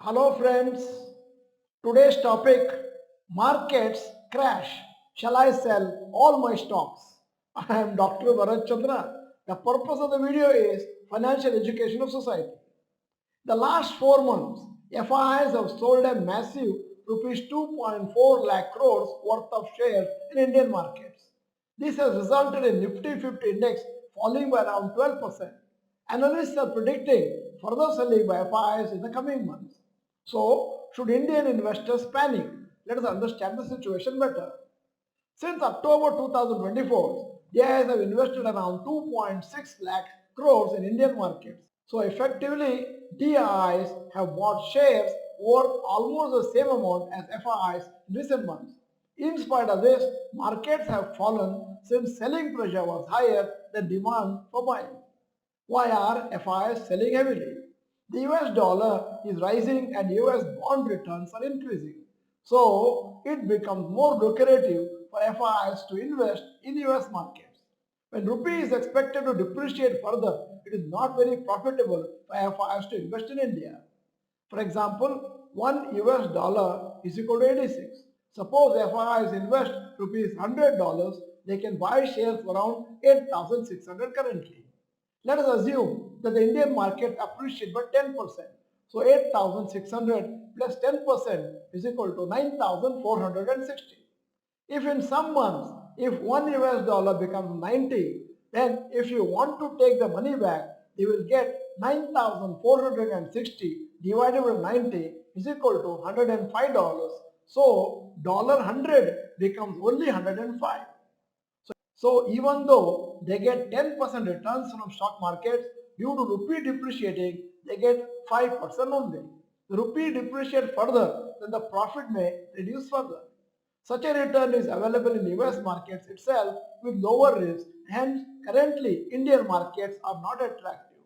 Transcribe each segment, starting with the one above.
Hello friends, today's topic markets crash. Shall I sell all my stocks? I am Dr. Bharath Chandra. The purpose of the video is financial education of society. The last 4 months, FIIs have sold a massive rupees 2.4 lakh crores worth of shares in Indian markets. This has resulted in Nifty 50 index falling by around 12%. Analysts are predicting further selling by FIIs in the coming months. So, should Indian investors panic? Let us understand the situation better. Since October 2024, DIIs have invested around 2.6 lakh crores in Indian markets. So effectively, DIIs have bought shares worth almost the same amount as FIIs in recent months. In spite of this, markets have fallen since selling pressure was higher than demand for buying. Why are FIIs selling heavily? The US dollar is rising and US bond returns are increasing. So it becomes more lucrative for FIIs to invest in US markets. When rupee is expected to depreciate further, it is not very profitable for FIIs to invest in India. For example, 1 US dollar is equal to 86. Suppose FIIs invest rupees $100, they can buy shares for around 8,600 currently. Let us assume that the Indian market appreciates by 10%. So 8,600 plus 10% is equal to 9,460. If in some months, if 1 US dollar becomes 90, then if you want to take the money back, you will get 9,460 divided by 90 is equal to $105. So $100 becomes only 105. So even though they get 10% returns from stock markets, due to rupee depreciating, they get 5% only. The rupee depreciates further, then the profit may reduce further. Such a return is available in US markets itself with lower risk, hence currently Indian markets are not attractive.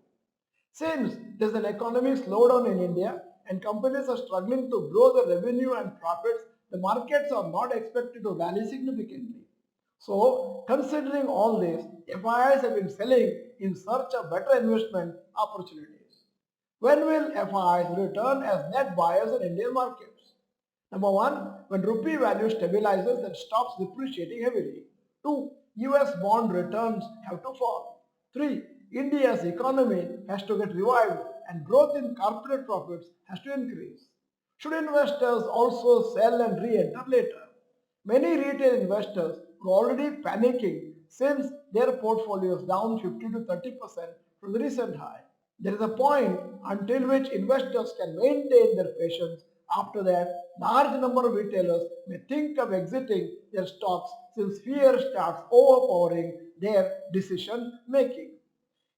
Since there is an economic slowdown in India and companies are struggling to grow the revenue and profits, the markets are not expected to rally significantly. So, considering all this, FIIs have been selling in search of better investment opportunities. When will FIIs return as net buyers in Indian markets? Number one, when rupee value stabilizes and stops depreciating heavily. Two, US bond returns have to fall. Three, India's economy has to get revived and growth in corporate profits has to increase. Should investors also sell and re-enter later? Many retail investors were already panicking since their portfolio is down 50 to 30% from the recent high. There is a point until which investors can maintain their patience. After that, large number of retailers may think of exiting their stocks since fear starts overpowering their decision making.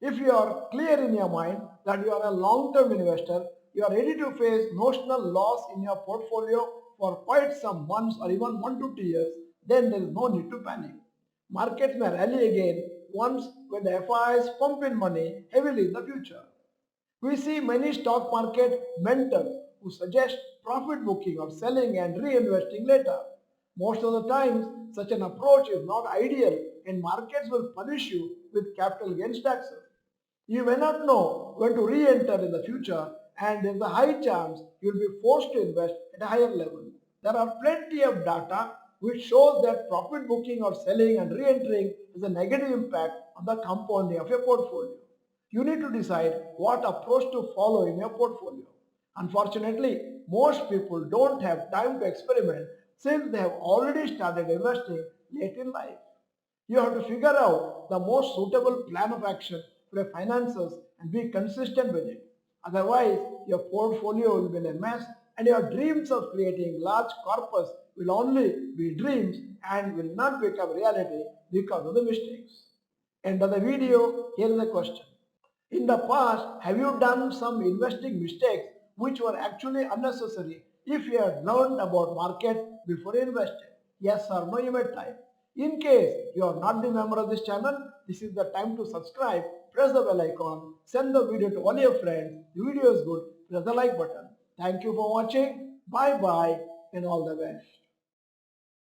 If you are clear in your mind that you are a long-term investor, you are ready to face notional loss in your portfolio for quite some months or even 1 to 2 years, then there is no need to panic. Markets may rally again once when the FIs pump in money heavily in the future. We see many stock market mentors who suggest profit booking or selling and reinvesting later. Most of the times, such an approach is not ideal and markets will punish you with capital gains taxes. You may not know when to re-enter in the future and there is a high chance you will be forced to invest at a higher level. There are plenty of data which shows that profit booking or selling and re-entering has a negative impact on the compounding of your portfolio. You need to decide what approach to follow in your portfolio. Unfortunately, most people don't have time to experiment since they have already started investing late in life. You have to figure out the most suitable plan of action for your finances and be consistent with it. Otherwise, your portfolio will be a mess and your dreams of creating large corpus will only be dreams and will not become reality because of the mistakes. End of the video, here is a question. In the past, have you done some investing mistakes which were actually unnecessary if you had learned about market before you invested? Yes or no, you may type. In case you are not the member of this channel, this is the time to subscribe, press the bell icon, send the video to all your friends. The video is good, press the like button. Thank you for watching. Bye bye and all the best.